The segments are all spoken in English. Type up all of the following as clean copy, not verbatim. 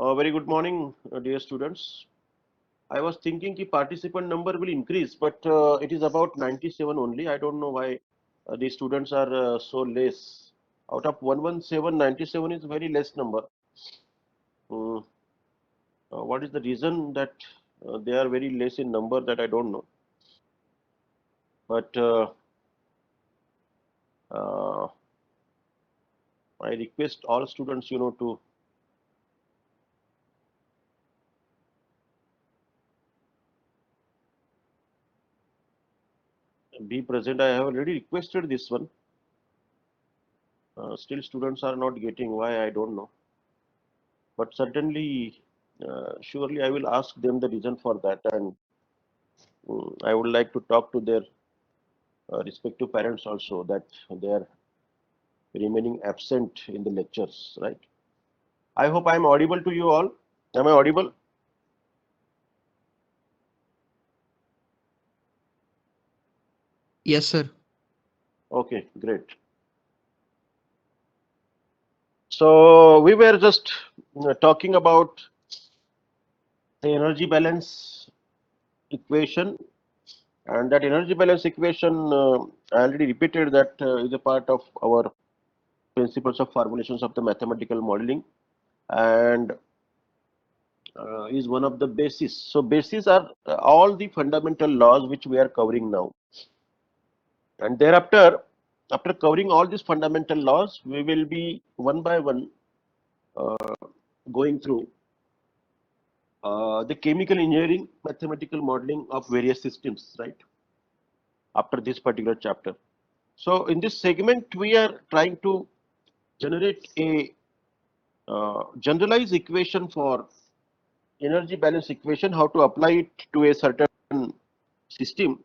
Very good morning, dear students. I was thinking the participant number will increase, but it is about 97 only. I don't know why the students are so less. Out of 117, 97 is very less number. Mm, what is the reason that they are very less in number? That I don't know. But uh, I request all students, to be present. I have already requested this one. Still, students are not getting. Why? I don't know. But certainly, surely I will ask them the reason for that, and I would like to talk to their respective parents also that they are remaining absent in the lectures, right? I hope I am audible to you all. Am I audible? Yes, sir. Okay, great. So we were just talking about the energy balance equation, and that energy balance equation I already repeated that is a part of our principles of formulations of the mathematical modeling, and is one of the basis. So basis are all the fundamental laws which we are covering now, and thereafter, after covering all these fundamental laws, we will be one by one going through the chemical engineering mathematical modeling of various systems, right? After this particular chapter. So in this segment, we are trying to generate a generalized equation for energy balance equation, how to apply it to a certain system.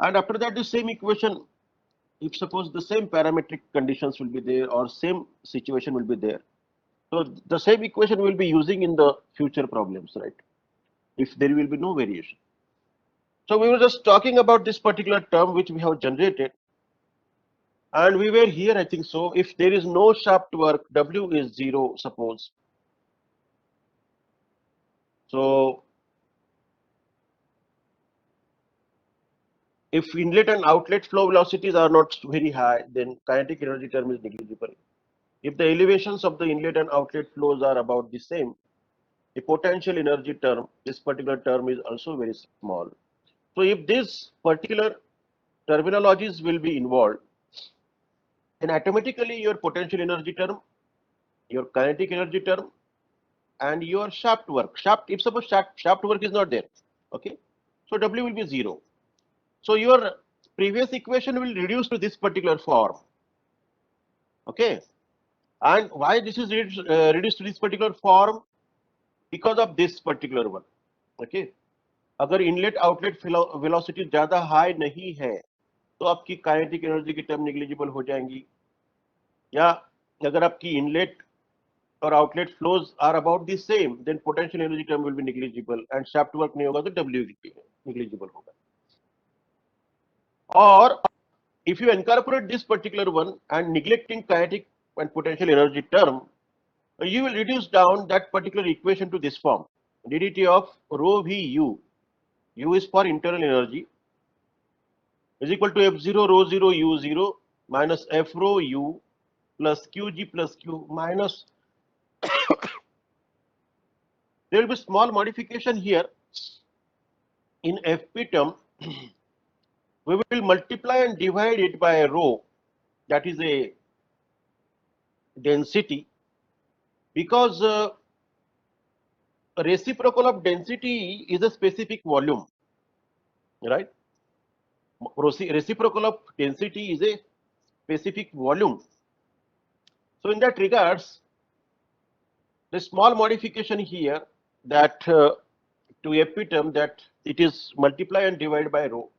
And after that, the same equation, if suppose the same parametric conditions will be there or same situation will be there, so the same equation will be using in the future problems, right? If there will be no variation. So we were just talking about this particular term which we have generated, and we were here, I think so. If there is no shaft work, W is 0, suppose. So if inlet and outlet flow velocities are not very high, then kinetic energy term is negligible. If the elevations of the inlet and outlet flows are about the same, the potential energy term, this particular term is also very small. So if these particular terminologies will be involved, then automatically your potential energy term, your kinetic energy term, and your shaft work. If suppose shaft work is not there, okay, so W will be 0. So your previous equation will reduce to this particular form, okay. And why this is reduced to this particular form? Because of this particular one, okay. अगर inlet outlet velocity ज्यादा high नहीं है तो आपकी kinetic energy की term negligible हो जाएंगी, या अगर आपकी इनलेट और outlet flows are about the same then potential energy term will be negligible and shaft work नहीं होगा तो डब्ल्यू निग्लिजिबल होगा. और if you incorporate this particular one and neglecting kinetic and potential energy term, you will reduce down that particular equation to this form: ddt of rho v u, u is for internal energy, is equal to f0 rho 0 u0 minus f rho u plus qg plus q minus, there will be small modification here. In fp term, we will multiply and divide it by rho, that is a density, because reciprocal of density is a specific volume, right? Reciprocal of density is a specific volume. So in that regards, the small modification here, that to Fp term, that it is multiply and divide by rho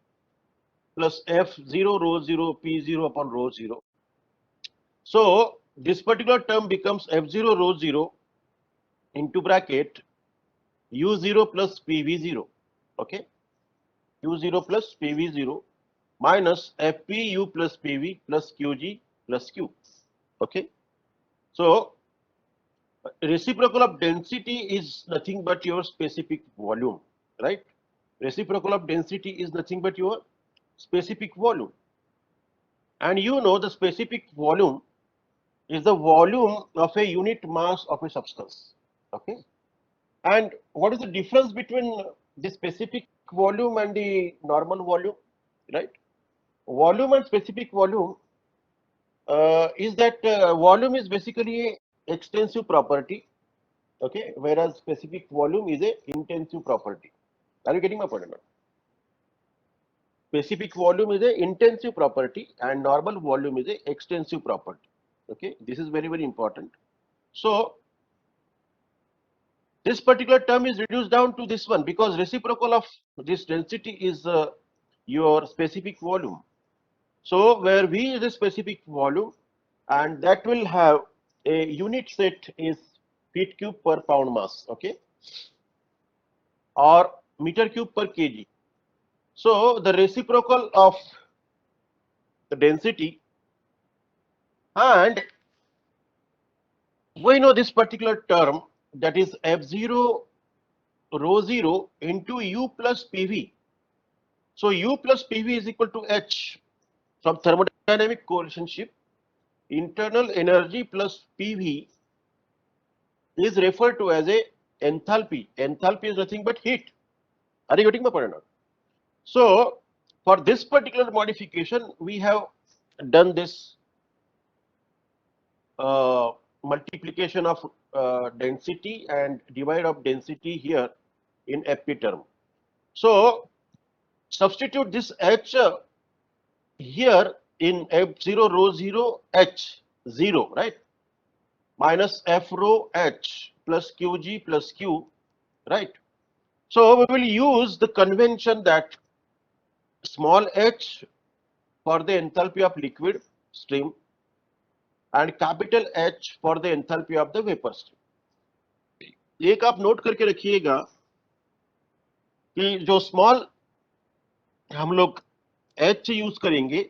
plus F0 rho 0 P0 upon rho 0. So this particular term becomes F0 rho 0 into bracket U0 plus PV0, okay, U0 plus PV0 minus FPU plus PV plus QG plus Q, okay. So reciprocal of density is nothing but your specific volume, right? Reciprocal of density is nothing but your specific volume. And you know the specific volume is the volume of a unit mass of a substance. Okay. And what is the difference between the specific volume and the normal volume, right? Volume and specific volume is that volume is basically a extensive property, okay, whereas specific volume is a intensive property. Are you getting my point or not? Specific volume is a intensive property and normal volume is a extensive property. Okay, this is very, very important. So this particular term is reduced down to this one because reciprocal of this density is your specific volume. So where V is a specific volume and that will have a unit set is feet cube per pound mass, okay, or meter cube per kg. So the reciprocal of the density, and we know this particular term, that is F0 rho 0 into U plus PV. So U plus PV is equal to H from thermodynamic relationship. Internal energy plus PV is referred to as a enthalpy. Enthalpy is nothing but heat. Are you getting my point or not? So for this particular modification, we have done this multiplication of density and divide of density here in FP term. So substitute this H here in F0 rho 0 H 0, right, minus F rho H plus QG plus Q, right. So we will use the convention that small h for the enthalpy of liquid stream and capital H for the enthalpy of the vapor stream. एक आप note करके रखिएगा कि जो small हम लोग H use करेंगे,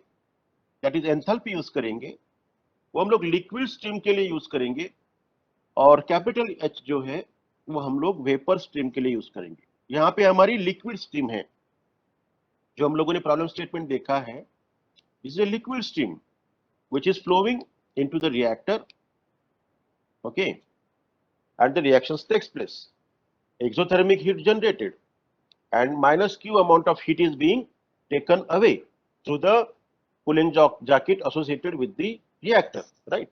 that is enthalpy use करेंगे, वो हम लोग लिक्विड स्ट्रीम के लिए यूज करेंगे और कैपिटल H जो है वो हम लोग वेपर स्ट्रीम के लिए यूज करेंगे. यहाँ पे हमारी लिक्विड स्ट्रीम है जो हम लोगों ने प्रॉब्लम स्टेटमेंट देखा है. This is a liquid stream which is flowing into the reactor, okay, and the reactions takes place. Exothermic heat generated and minus Q amount of heat is being taken away through the cooling jacket associated with the reactor, right?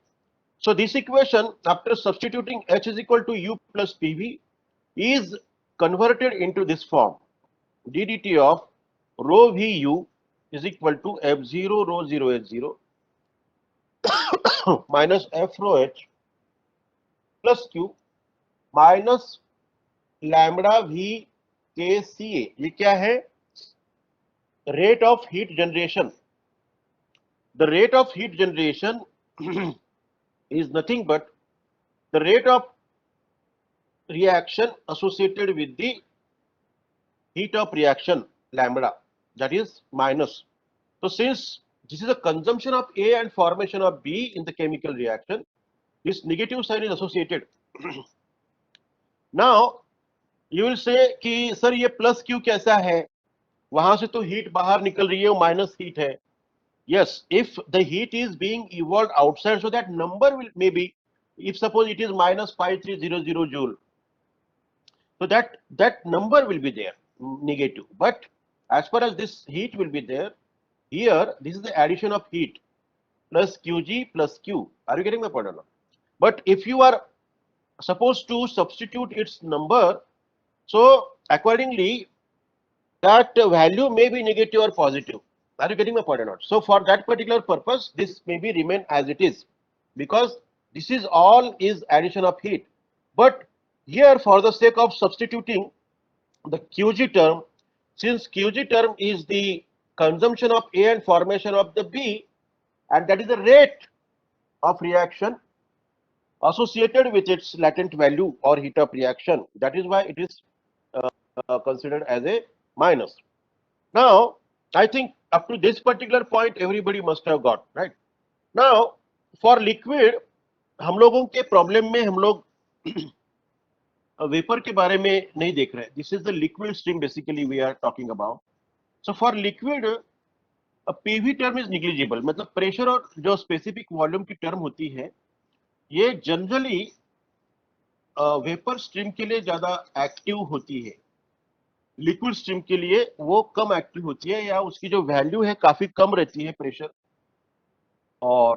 So this equation, after substituting H is equal to U plus PV, is converted into this form. ddt of rho VU is equal to F0 rho 0 H0 minus F rho H plus Q minus lambda V K C A. ये क्या है? Rate of heat generation. The rate of heat generation is nothing but the rate of reaction associated with the heat of reaction lambda, that is minus. So since this is a consumption of A and formation of B in the chemical reaction, this negative sign is associated. Now you will say कि sir ये plus Q कैसा है, वहां से तो heat बाहर निकल रही है, वो माइनस हीट है. Yes, if the heat is being evolved outside, so that number will maybe, if suppose it is minus 5300 joule, so that number will be there, negative. But as far as this heat will be there, here this is the addition of heat plus Qg plus Q. Are you getting my point or not? But if you are supposed to substitute its number, so accordingly that value may be negative or positive. Are you getting my point or not? So for that particular purpose, this may be remain as it is, because this is all is addition of heat. But here, for the sake of substituting the Qg term, since Qg term is the consumption of A and formation of the B, and that is the rate of reaction associated with its latent value or heat of reaction, that is why it is considered as a minus. Now I think up to this particular point everybody must have got, right? Now for liquid हम लोगों के problem में हम लोग vapour के बारे में नहीं देख रहे. This is the liquid stream basically we are talking about. So for liquid PV term is negligible, मतलब प्रेशर और जो स्पेसिफिक वॉल्यूम की टर्म होती है ये जनरली वेपर स्ट्रीम के लिए ज्यादा एक्टिव होती है. लिक्विड स्ट्रीम के लिए वो कम एक्टिव होती है, या उसकी जो वैल्यू है काफी कम रहती है प्रेशर और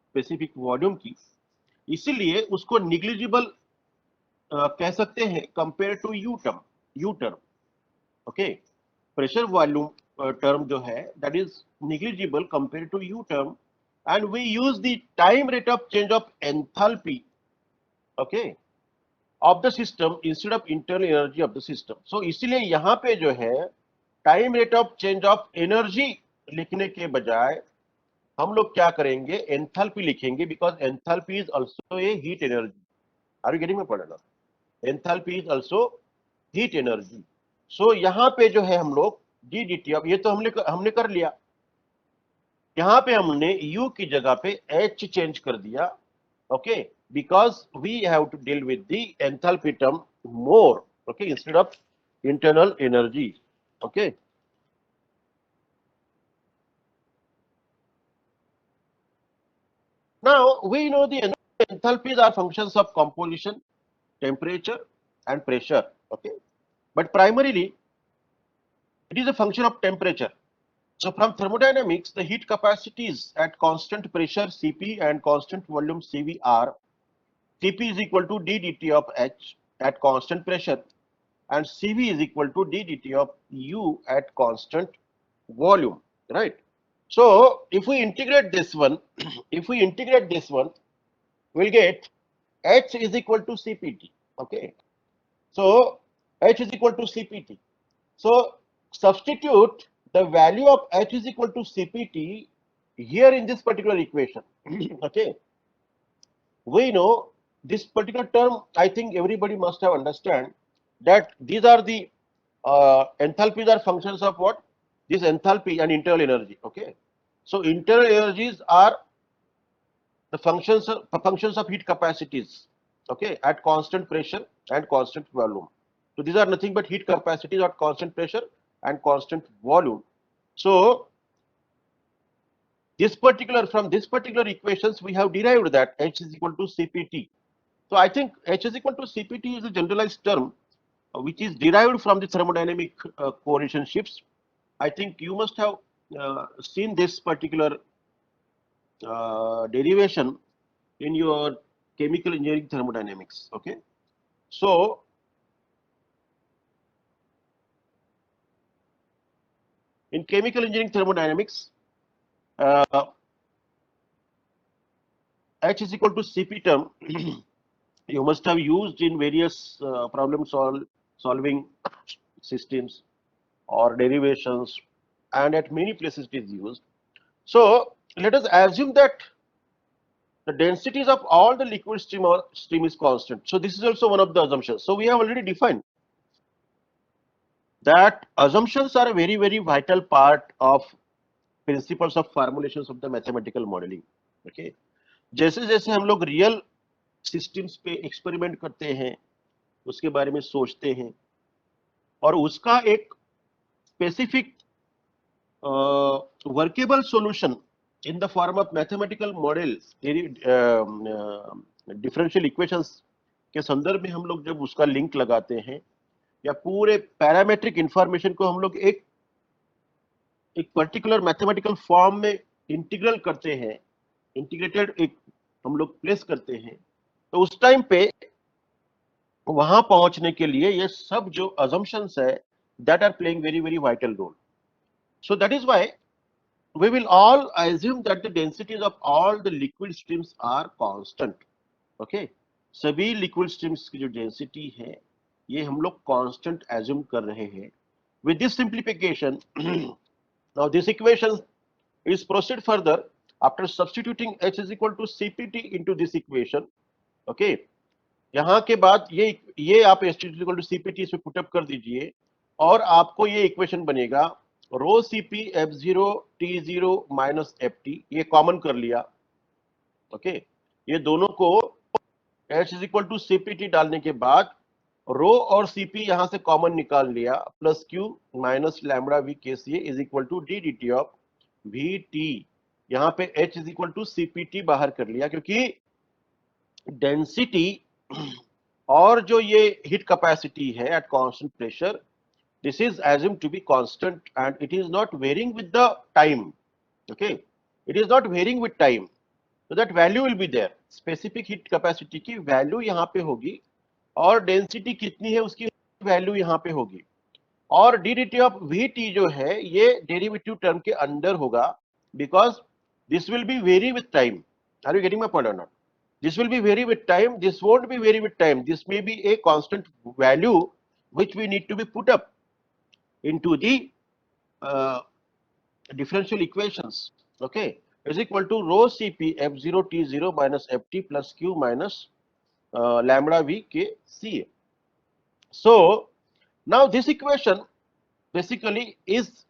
स्पेसिफिक वॉल्यूम की. इसीलिए उसको निग्लिजिबल कह सकते हैं compare to U term. Okay, pressure volume term जो है that is negligible compare to U term, and we use the time rate of change of enthalpy, okay, of the system instead of internal energy of the system. So इसीलिए यहाँ पे जो है time rate of change of energy लिखने के बजाय हम लोग क्या करेंगे, एंथैल्पी लिखेंगे, because enthalpy is also a heat energy. Are you getting me point? Enthalpy is also heat energy. So यहाँ पे जो है हम लोग डी डी टी, अब ये तो हमने कर लिया. यहाँ पे हमने U की जगह पे H चेंज कर दिया, okay, because we have to deal with the enthalpy term more, okay, instead of internal energy, okay. Now we know the enthalpies are functions of composition, temperature and pressure, okay, but primarily it is a function of temperature. So from thermodynamics, the heat capacities at constant pressure Cp and constant volume Cv are Cp is equal to d dt of H at constant pressure, and Cv is equal to d dt of U at constant volume, right? So if we integrate this one, if we integrate this one, we'll get H is equal to Cpt, okay? So H is equal to Cpt. So substitute the value of H is equal to Cpt here in this particular equation, okay? We know this particular term, I think everybody must have understand that these are the enthalpies are functions of what? This enthalpy and internal energy, okay? So internal energies are the functions of heat capacities, okay, at constant pressure and constant volume. So these are nothing but heat capacities at constant pressure and constant volume. So from this particular equations we have derived that H is equal to Cpt. So I think H is equal to Cpt is a generalized term which is derived from the thermodynamic correlationships. I think you must have seen this particular derivation in your chemical engineering thermodynamics, okay. So in chemical engineering thermodynamics, H is equal to Cp term you must have used in various problem solving systems or derivations, and at many places it is used. So let us assume that the densities of all the liquid stream is constant. So this is also one of the assumptions. So we have already defined that assumptions are a very vital part of principles of formulations of the mathematical modeling, okay. जैसे जैसे हम लोग real systems पे experiment करते हैं, उसके बारे में सोचते हैं और उसका एक specific workable solution in the form of mathematical model, differential equations के संदर्भ में हम लोग जब उसका लिंक लगाते हैं या पूरे पैरामेट्रिक इंफॉर्मेशन को हम लोग एक पर्टिकुलर मैथमेटिकल फॉर्म में इंटीग्रल करते हैं, इंटीग्रेटेड एक हम लोग प्लेस करते हैं, तो उस टाइम पे वहां पहुंचने के लिए ये सब जो assumptions है that are playing very vital role. So that is why we will all assume that the densities of all the liquid streams are constant, okay. सभी liquid streams की जो density है ये हम लोग constant assume कर रहे हैं. With this simplification, now this equation is proceed further after substituting H is equal to Cpt into this equation, okay. यहाँ के बाद ये आप H is equal to Cpt इसमें पुटअप कर दीजिए और आपको ये इक्वेशन बनेगा rho Cp F0 T0 minus Ft, ये कॉमन कर लिया, ओके. ये दोनों को H is equal to CPT डालने के बाद रो और CP यहां से कॉमन निकाल लिया, plus Q minus lambda V KCA is equal to D D T of VT। यहाँ पे H is equal to CPT बाहर कर लिया, क्योंकि डेंसिटी और जो ये हीट कैपेसिटी है at constant pressure, this is assumed to be constant and it is not varying with the time. Okay, it is not varying with time, so that value will be there. Specific heat capacity की value यहाँ पे होगी और density कितनी है उसकी value यहाँ पे होगी, और ddT ऑफ VT जो है ये डेरिवेटिव टर्म के अंदर होगा, because this will be vary with time. Are you getting my point or not? This will be vary with time, this won't be vary with time, this may be a constant value which we need to be put up into the differential equations. Okay, is equal to rho Cp F0 T0 minus Ft plus Q minus lambda V K Ca. So now this equation basically is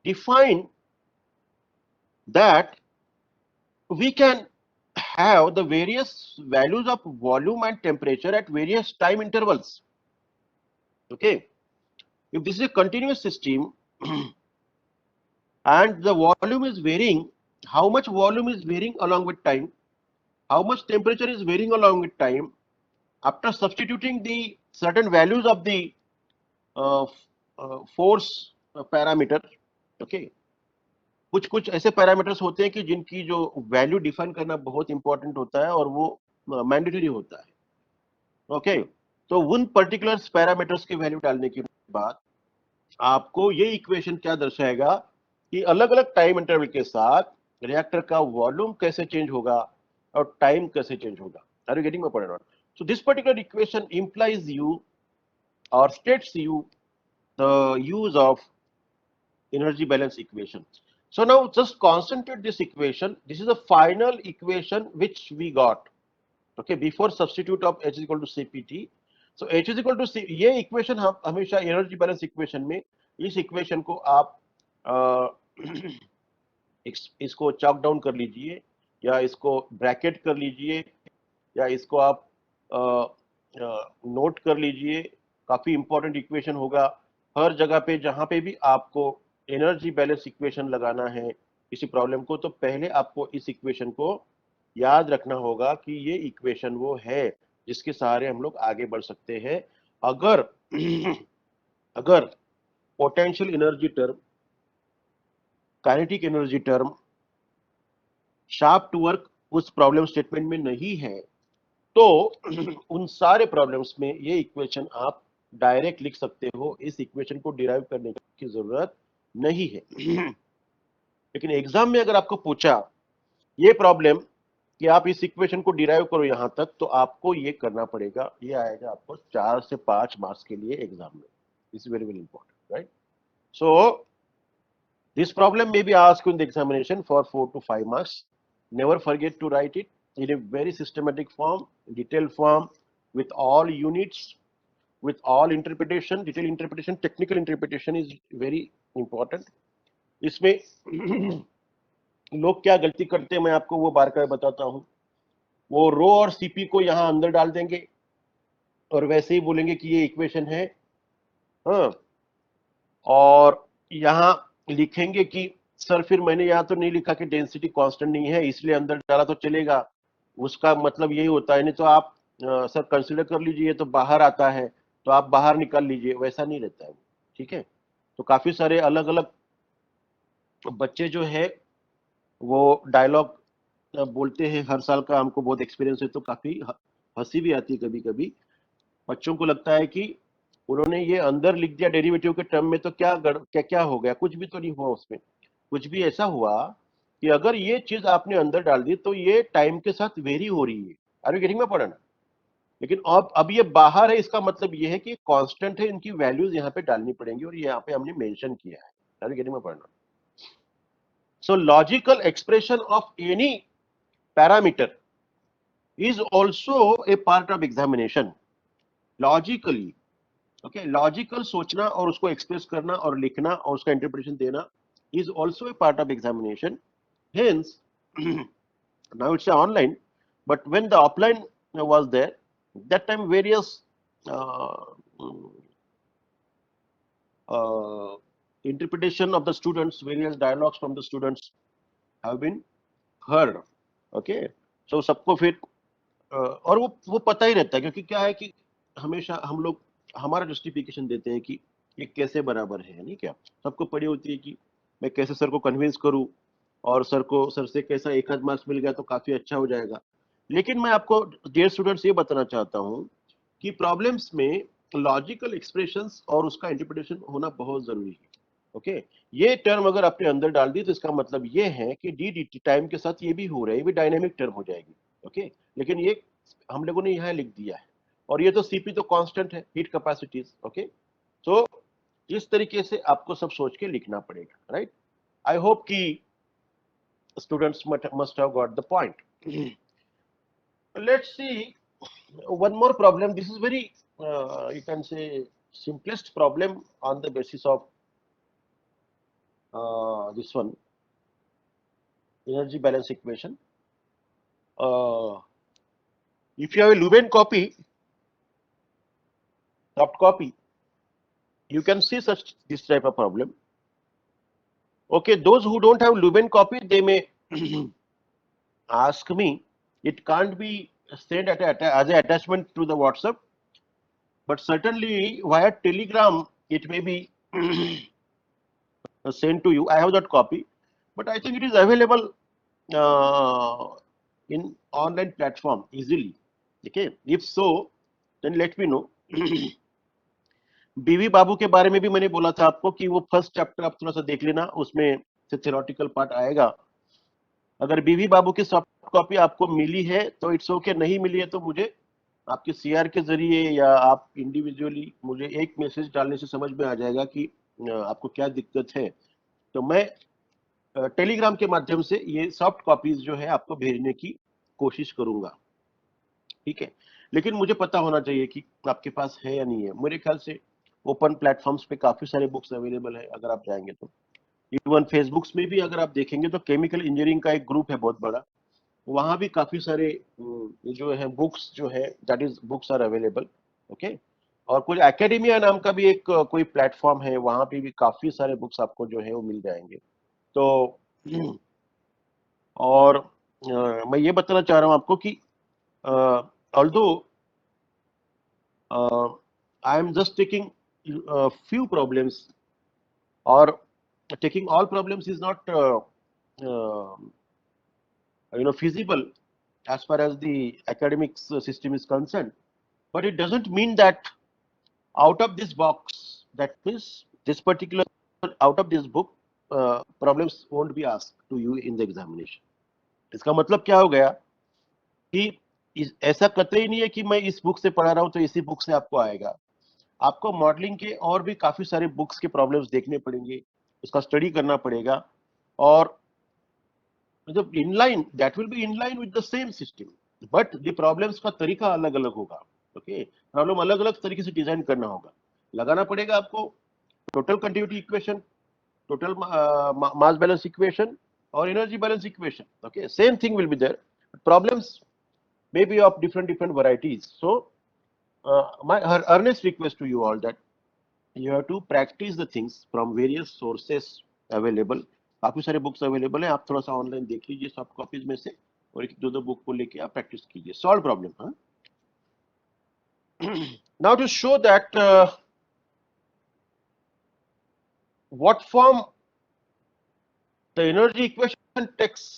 define that we can have the various values of volume and temperature at various time intervals. Okay, if this is a continuous system and the volume is varying, how much volume is varying along with time, how much temperature is varying along with time, after substituting the certain values of the force parameter. Okay, कुछ ऐसे parameters होते हैं कि जिनकी जो value define करना बहुत important होता है और वो मैंडेटरी होता है। ओके, तो उन पर्टिकुलर पैरामीटर्स की वैल्यू डालने के बाद आपको ये इक्वेशन क्या दर्शाएगा कि अलग अलग टाइम इंटरवल के साथ रिएक्टर का वॉल्यूम कैसे चेंज होगा और टाइम कैसे चेंज होगा। Are you getting my point? So this particular equation implies you और states you the use of energy balance equation. So now just concentrate this equation. This is the final equation which we got. Okay, before substitute of H is equal to CPT. So H is equal to C, ये equation हम हमेशा energy balance equation में इस equation को आप इसको chalk down कर लीजिए या इसको ब्रैकेट कर लीजिए या इसको आप नोट कर लीजिए। काफी इंपॉर्टेंट इक्वेशन होगा। हर जगह पे जहां पे भी आपको एनर्जी बैलेंस इक्वेशन लगाना है किसी प्रॉब्लम को, तो पहले आपको इस इक्वेशन को याद रखना होगा कि ये इक्वेशन वो है जिसके सहारे हम लोग आगे बढ़ सकते हैं। अगर अगर potential energy term, kinetic energy term, shaft work उस प्रॉब्लम स्टेटमेंट में नहीं है, तो उन सारे प्रॉब्लम्स में ये इक्वेशन आप डायरेक्ट लिख सकते हो। इस इक्वेशन को डिराइव करने की जरूरत नहीं है। लेकिन एग्जाम में अगर आपको पूछा ये प्रॉब्लम कि आप इस इक्वेशन को डिराइव करो यहां तक, तो आपको ये करना पड़ेगा। ये आएगा आपको 4 से 5 मार्क्स के लिए एग्जाम में। This is very very important, right? So this problem may be asked in the examination for 4 to 5 marks. Never forget to write it in a very systematic form, detailed form, with all units, with all interpretation, detailed interpretation, technical interpretation is very important. इसमें लोग क्या गलती करते हैं मैं आपको वो बारकावे बताता हूं। वो रो और सीपी को यहां अंदर डाल देंगे और वैसे ही बोलेंगे कि ये इक्वेशन है, हाँ, और यहां लिखेंगे कि सर फिर मैंने यहाँ तो नहीं लिखा कि डेंसिटी कांस्टेंट नहीं है इसलिए अंदर डाला तो चलेगा। उसका मतलब यही होता है, नहीं तो आप सर कंसीडर कर लीजिए तो बाहर आता है तो आप बाहर निकाल लीजिए, वैसा नहीं रहता है। ठीक है, तो काफी सारे अलग अलग बच्चे जो है वो डायलॉग बोलते हैं हर साल का। हमको बहुत एक्सपीरियंस है तो काफी हंसी भी आती है कभी कभी। बच्चों को लगता है कि उन्होंने ये अंदर लिख दिया डेरिवेटिव के टर्म में तो क्या क्या हो गया, कुछ भी तो नहीं हुआ उसमें। कुछ भी ऐसा हुआ कि अगर ये चीज आपने अंदर डाल दी तो ये टाइम के साथ वेरी हो रही है। Are you getting my point? लेकिन अब ये बाहर है, इसका मतलब ये है कि कांस्टेंट है, इनकी वैल्यूज यहाँ पे डालनी पड़ेंगी और यहाँ पे हमने मेंशन किया है। Are you getting my point? So logical expression of any parameter is also a part of examination. Logically, okay, logical सोचना और उसको एक्सप्रेस करना और लिखना और उसका इंटरप्रिटेशन देना is also a part of examination. Hence, now it's online, But when the offline was there, that time various uh, uh, interpretation of the students, various dialogues from the students have been heard. Okay, so सबको फिर और वो पता ही रहता है, क्योंकि क्या है कि हमेशा हम लोग हमारा जस्टिफिकेशन देते हैं कि ये कैसे बराबर है, नहीं क्या सबको पड़ी होती है कि मैं कैसे सर को कन्विंस करूं और सर से कैसा एक आध मार्क्स मिल गया तो काफी अच्छा हो जाएगा। लेकिन मैं आपको डियर स्टूडेंट्स ये बताना चाहता हूं कि प्रॉब्लम्स में लॉजिकल एक्सप्रेशंस और उसका इंटरप्रिटेशन होना बहुत जरूरी है। ओके, ये टर्म अगर आपने अंदर डाल दी तो इसका मतलब ये है कि डी डी टी टाइम के साथ ये भी हो रहा है, ये भी डायनेमिक टर्म हो जाएगी। ओके, लेकिन ये हम लोगों ने यहाँ लिख दिया है, और ये तो सीपी तो कांस्टेंट है, हीट कैपेसिटीज। ओके, तो इस तरीके से आपको सब सोच के लिखना पड़ेगा, राइट। आई होप कि students must have got the point. Let's see one more problem. This is very, you can say, simplest problem on the basis of this one, energy balance equation. If you have a Lubin copy, soft copy, you can see such this type of problem. Okay, those who don't have Lubin copy, they may ask me. It can't be sent as an attachment to the WhatsApp, but certainly via Telegram it may be sent to you. I have that copy, but I think it is available in online platform easily. Okay, if so, then let me know. बीवी बाबू के बारे में भी मैंने बोला था आपको कि वो फर्स्ट चैप्टर आप थोड़ा सा देख लेना, उसमें से थ्योरेटिकल पार्ट आएगा। अगर बीवी बाबू की सॉफ्ट कॉपी आपको मिली है तो इट्स ओके, नहीं मिली है तो मुझे आपके सीआर के जरिए या आप इंडिविजुअली मुझे एक मैसेज डालने से समझ में आ जाएगा कि आपको क्या दिक्कत है। तो मैं टेलीग्राम के माध्यम से ये सॉफ्ट कॉपीज जो है आपको भेजने की कोशिश करूंगा, ठीक है। लेकिन मुझे पता होना चाहिए कि आपके पास है या नहीं है। मेरे ख्याल से ओपन प्लेटफॉर्म्स पे काफी सारे बुक्स अवेलेबल है, अगर आप जाएंगे तो। इवन फेसबुक्स में भी अगर आप देखेंगे तो केमिकल इंजीनियरिंग का एक ग्रुप है बहुत बड़ा, वहां भी काफी सारे जो है बुक्स जो है that is books are available. Okay, और कुछ एकेडमिया नाम का भी एक कोई प्लेटफॉर्म है, वहां पे भी काफी सारे बुक्स आपको जो है वो मिल जाएंगे। तो और मैं ये बताना चाह रहा हूँ आपको कि although I am just taking few problems, or taking all problems is not feasible as far as the academics system is concerned. But it doesn't mean that out of this box, that means this particular out of this book, problems won't be asked to you in the examination. इसका मतलब क्या हो गया कि ऐसा कतई नहीं है कि मैं इस बुक से पढ़ा रहा हूं तो इसी बुक से आपको आएगा। आपको मॉडलिंग के और भी काफी सारे बुक्स के प्रॉब्लम्स देखने पड़ेंगे, उसका स्टडी करना पड़ेगा, और मतलब inline that will be inline with the same system, but the problems का तरीका अलग अलग होगा। ओके, प्रॉब्लम अलग अलग तरीके से डिजाइन करना होगा, लगाना पड़ेगा आपको total continuity equation, total mass balance equation और energy balance equation. Okay, same thing will be there, problems may be of different varieties. So my earnest request to you all that you have to practice the things from various sources available. काफी सारे books available हैं, आप थोड़ा सा online देख लीजिए soft copies में से, और एक दो बुक को लेके आप प्रैक्टिस कीजिए, सॉल्व प्रॉब्लम। हाँ, now to show that what form the energy equation takes.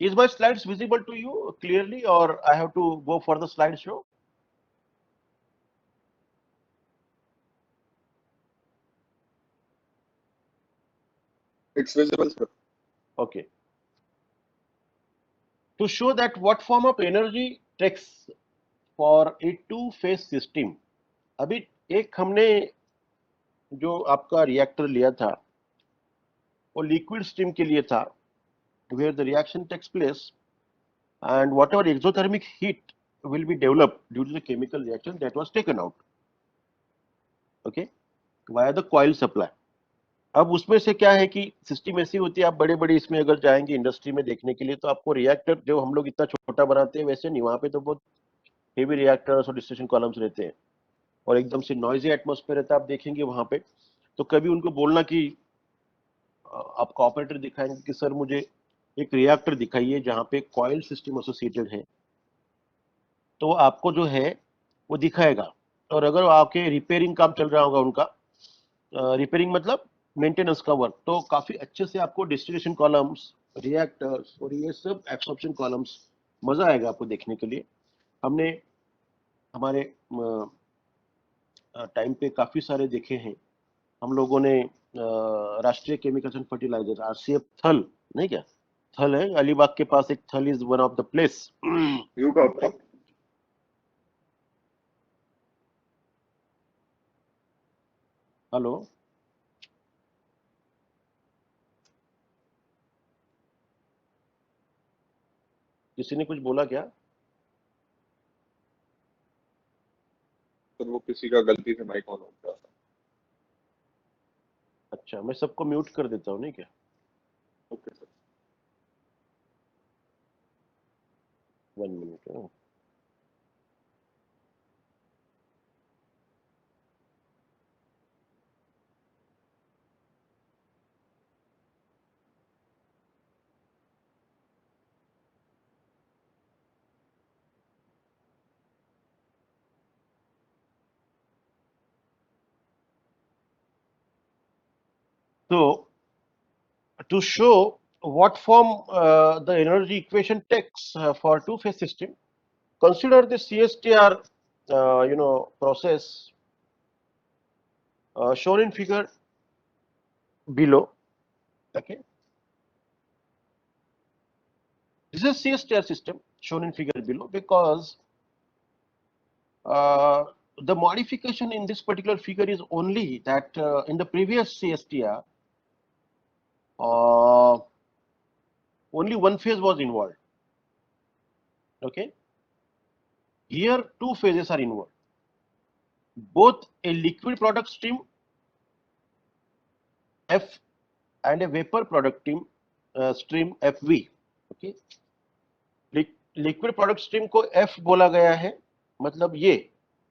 Is my slides visible to you clearly, or I have to go for the slideshow? It's visible, sir. Okay. To show that what form of energy takes for a two phase system, अभी एक हमने जो आपका reactor लिया था वो liquid stream के लिए था, where the reaction takes place and whatever exothermic heat will be developed due to the chemical reaction that was taken out, okay, via the coil supply. अब उसमें से क्या है कि सिस्टम ऐसी होती है, आप बड़े बड़े इसमें अगर जाएंगे इंडस्ट्री में देखने के लिए तो आपको रिएक्टर जो हम लोग इतना छोटा बनाते हैं वैसे नहीं, वहां पे तो बहुत हेवी रिएक्टर्स और डिस्टिलेशन कॉलम्स रहते हैं और एकदम से नॉइजी एटमॉस्फेयर रहता है। आप देखेंगे वहां पे तो कभी उनको बोलना कि आपका ऑपरेटर दिखाएंगे कि सर मुझे एक रिएक्टर दिखाइए जहां पे कॉइल सिस्टम एसोसिएटेड है, तो वो आपको जो है वो दिखाएगा। और अगर आपके रिपेयरिंग काम चल रहा होगा उनका, रिपेयरिंग मतलब मेंटेनेंस का वर्क, तो काफी अच्छे से आपको डिस्टिलेशन कॉलम्स, रिएक्टर्स और ये सब एब्सॉर्प्शन कॉलम्स, मजा आएगा आपको देखने के लिए। हमने हमारे टाइम पे काफी सारे देखे हैं। हम लोगों ने राष्ट्रीय केमिकल्स एंड फर्टिलाइजर आरसीएफ थल, नहीं क्या थल है अलीबाग के पास, एक थल is one of the place. You copy. Hello, किसी ने कुछ बोला क्या? तो वो किसी का गलती से माइक ऑन हो गया था। अच्छा, मैं सबको म्यूट कर देता हूँ, नहीं क्या? Okay sir. 1 minute. So to show what form the energy equation takes for two-phase system, consider the CSTR process shown in figure below. Okay, this is CSTR system shown in figure below because the modification in this particular figure is only that in the previous CSTR only one phase was involved. Okay, here two phases are involved, both a liquid product stream F and a vapor product stream FV. Okay, liquid product stream को F बोला गया है, मतलब ये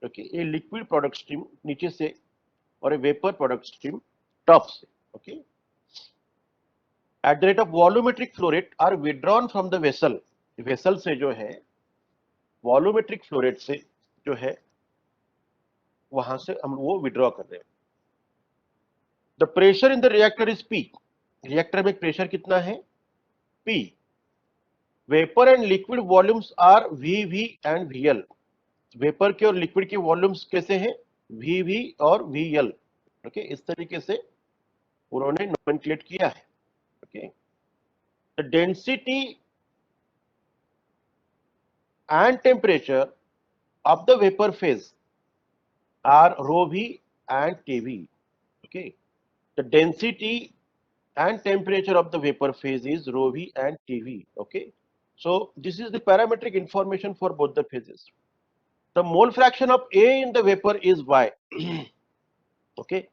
okay, ये liquid product stream नीचे से और a vapour product stream top से। Okay, at the rate of volumetric flow rate are withdrawn from the vessel, vessel से जो है वॉल्यूमेट्रिक फ्लो रेट से जो है वहां से हम वो विड्रॉ कर रहे हैं। The pressure in the reactor is P, reactor में प्रेशर कितना है? P। Vapour and liquid volumes are VV and VL, vapour के और लिक्विड के वॉल्यूम्स कैसे हैं? VV और VL। ओके, इस तरीके से उन्होंने नोमेनक्लेट किया है। Okay, the density and temperature of the vapour phase are rho V and Tv. Okay, the density and temperature of the vapor phase is rho V and Tv. Okay, so this is the parametric information for both the phases. The mole fraction of A in the vapor is Y. Okay,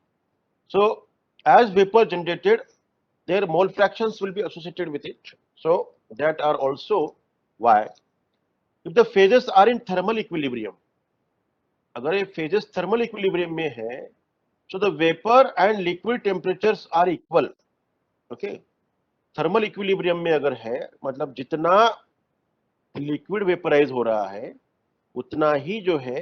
so as vapor generated, their mole fractions will be associated with it, so that are also Y. If the phases are in thermal equilibrium, अगर ये phases thermal equilibrium में है, so the vapor and liquid temperatures are equal. Okay, thermal equilibrium में अगर है मतलब जितना liquid vaporise हो रहा है उतना ही जो है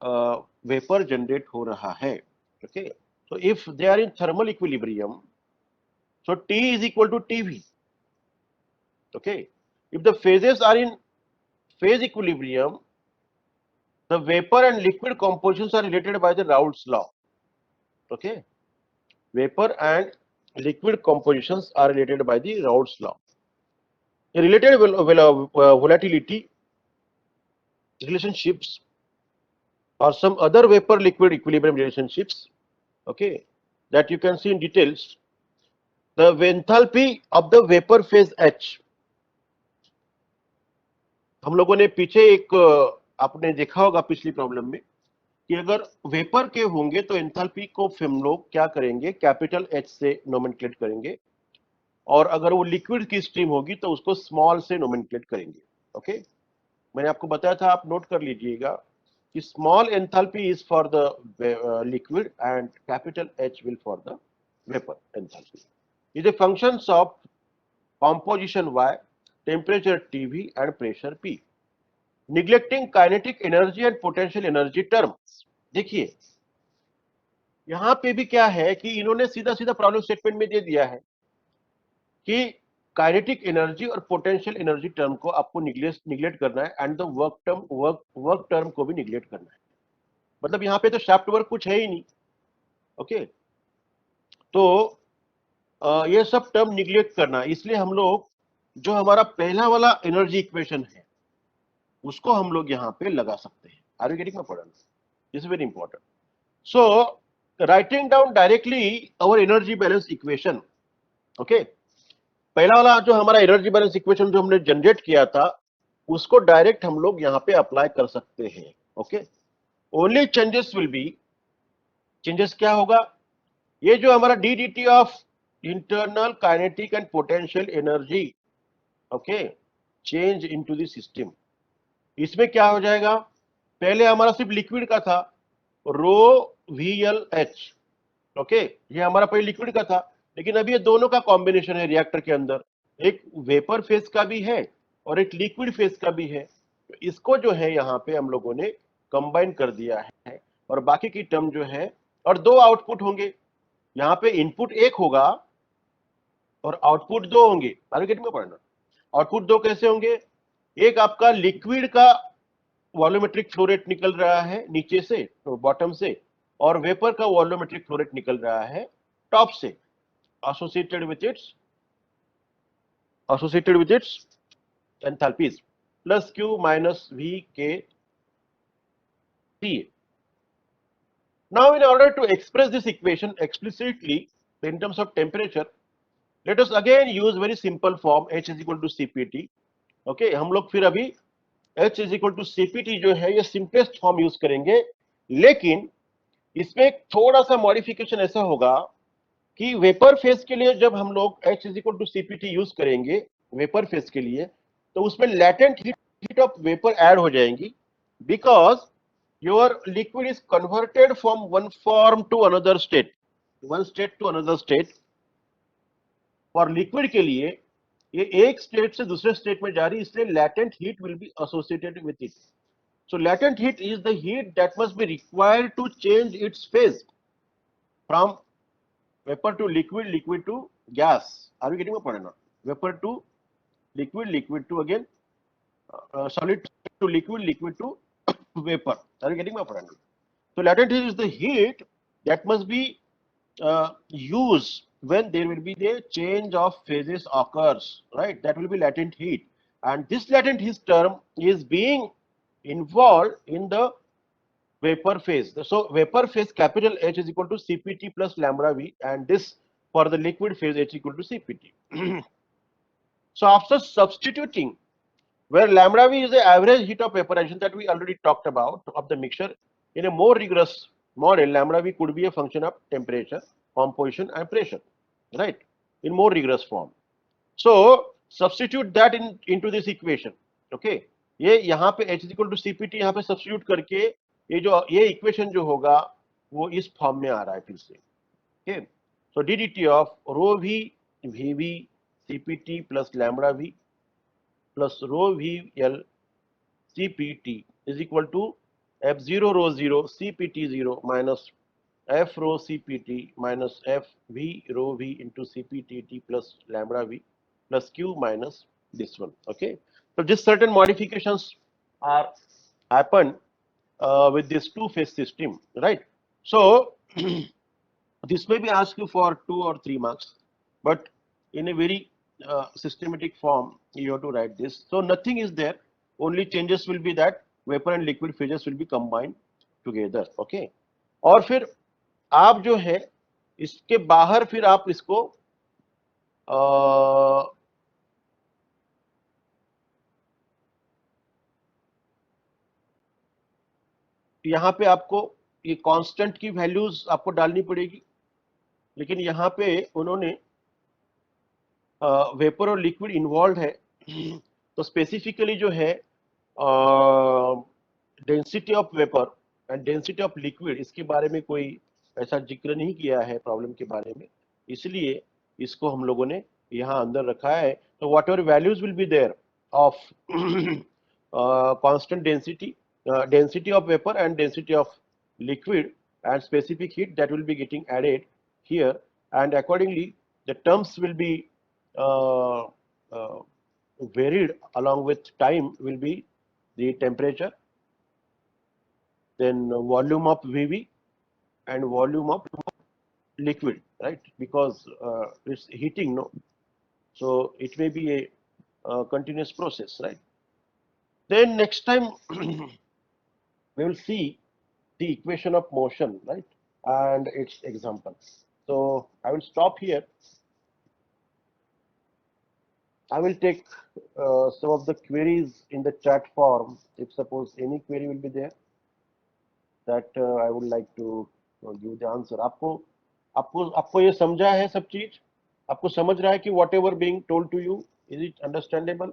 वेपर जनरेट हो रहा है। Okay, so if they are in thermal equilibrium, so T is equal to TV. Okay, if the phases are in phase equilibrium, the vapor and liquid compositions are related by the Raoult's law. Okay, vapor and liquid compositions are related by the Raoult's law. A related volatility relationships or some other vapor liquid equilibrium relationships, okay, that you can see in details. The enthalpy of the vapor phase H, हम लोगों ने पीछे एक आपने देखा होगा पिछली problem में कि अगर वेपर के होंगे तो एंथैल्पी को हम लोग क्या करेंगे, कैपिटल एच से नोमेनक्लेट करेंगे, और अगर वो लिक्विड की स्ट्रीम होगी तो उसको स्मॉल से नोमेनक्लेट करेंगे। ओके, मैंने आपको बताया था, आप नोट कर लीजिएगा कि small enthalpy is for the liquid and capital H will for the vapour enthalpy. Is a functions of composition Y, temperature TV and pressure P, neglecting kinetic energy and potential energy terms। देखिए यहां पे भी क्या है कि इन्होंने सीधा सीधा प्रॉब्लम स्टेटमेंट में दे दिया है कि काइनेटिक एनर्जी और पोटेंशियल एनर्जी टर्म को आपको निग्लेक्ट करना है एंड द वर्क टर्म को भी निग्लेक्ट करना है। मतलब यहाँ पे तो शाफ्ट वर्क कुछ है ही नहीं। ओके, तो ये सब टर्म निग्लेक्ट करना, इसलिए हम लोग जो हमारा पहला वाला एनर्जी इक्वेशन है उसको हम लोग यहाँ पे लगा सकते हैं। Are you getting my point? This is very important. So writing down directly our energy balance equation. Okay, पहला वाला जो हमारा एनर्जी बैलेंस इक्वेशन जो हमने जनरेट किया था उसको डायरेक्ट हम लोग यहाँ पे अप्लाई कर सकते हैं। Okay, only changes will be, changes क्या होगा, ये जो हमारा D D T of internal kinetic and potential energy, okay, change into the system, इसमें क्या हो जाएगा, पहले हमारा सिर्फ लिक्विड का था रो वी एल एच। ओके, ये हमारा पहले लिक्विड का था, लेकिन अभी ये दोनों का कॉम्बिनेशन है रिएक्टर के अंदर, एक वेपर फेज का भी है और एक लिक्विड फेज का भी है। तो इसको जो है यहाँ पे हम लोगों ने कंबाइन कर दिया है, और बाकी की टर्म जो है, और दो आउटपुट होंगे, यहाँ पे इनपुट एक होगा और आउटपुट दो होंगे। आगे गेट में पढ़ना, आउटपुट दो कैसे होंगे, एक आपका लिक्विड का वॉल्यूमेट्रिक फ्लो रेट निकल रहा है नीचे से, तो बॉटम से, और वेपर का वॉल्यूमेट्रिक फ्लो रेट निकल रहा है टॉप से, associated with its enthalpies plus Q minus V K T A. Now in order to express this equation explicitly in terms of temperature, let us again use very simple form H is equal to CPT. Okay, हम लोग फिर अभी H is equal to CPT जो है ये simplest form use करेंगे, लेकिन इसमें एक थोड़ा सा मॉडिफिकेशन ऐसा होगा कि वेपर फेज के लिए जब हम लोग H is equal to CPT use करेंगे वेपर फेज के लिए, तो उसमें latent heat of vapour add हो जाएंगी, because your liquid is converted from one form to another state, one state to another state. For liquid के लिए ये एक स्टेट से दूसरे स्टेट में जा रही, इसलिए latent heat will be associated with it. So latent heat is the heat that must be required to change its phase from vapor to liquid, liquid to gas. Are you getting my point now? Vapor to liquid, liquid to again solid to liquid, liquid to vapor. Are you getting my point now? So latent heat is the heat that must be used when there will be the change of phases occurs, right? That will be latent heat, and this latent heat term is being involved in the vapor phase. So vapor phase capital H is equal to CPT plus lambda V, and this for the liquid phase H equal to CPT. So after substituting where lambda V is the average heat of vaporization that we already talked about of the mixture, in a more rigorous model lambda V could be a function of temperature, composition and pressure, right, in more rigorous form. So substitute that into this equation. Okay, ये यहाँ पे H equal to CPT यहाँ पे substitute करके ये equation जो होगा वो इस फॉर्म में आ रहा है फिर से। Okay, so DDT of rho V VV CPT plus lambda V plus rho VL CPT is equal to F0 rho 0 CPT 0 minus F rho CPT minus F V rho V into CPT T plus lambda V plus Q minus this one. Okay, so just certain modifications are happened with this two phase system, right? So this may be asked you for 2 or 3 marks, but in a very systematic form you have to write this. So nothing is there, only changes will be that vapor and liquid phases will be combined together. Okay, और फिर आप जो है इसके बाहर फिर आप इसको यहाँ पे आपको ये कांस्टेंट की वैल्यूज आपको डालनी पड़ेगी, लेकिन यहाँ पे उन्होंने वेपर और लिक्विड इन्वॉल्व है, तो स्पेसिफिकली जो है density of vapour and density of liquid, इसके बारे में कोई ऐसा जिक्र नहीं किया है प्रॉब्लम के बारे में, इसलिए इसको हम लोगों ने यहाँ अंदर रखा है। तो whatever values will be there of constant density of vapor and density of liquid and specific heat, that will be getting added here, and accordingly the terms will be uh, uh, varied along with time, will be the temperature, then volume of VV and volume of liquid, right? Because it's heating, no? So it may be a continuous process, right? Then next time we will see the equation of motion, right? And its example. So I will stop here. I will take some of the queries in the chat form, if suppose any query will be there, that I would like to give the answer. आपको ये समझा है सब चीज? आपको समझ रहा है कि whatever being told to you, is it understandable?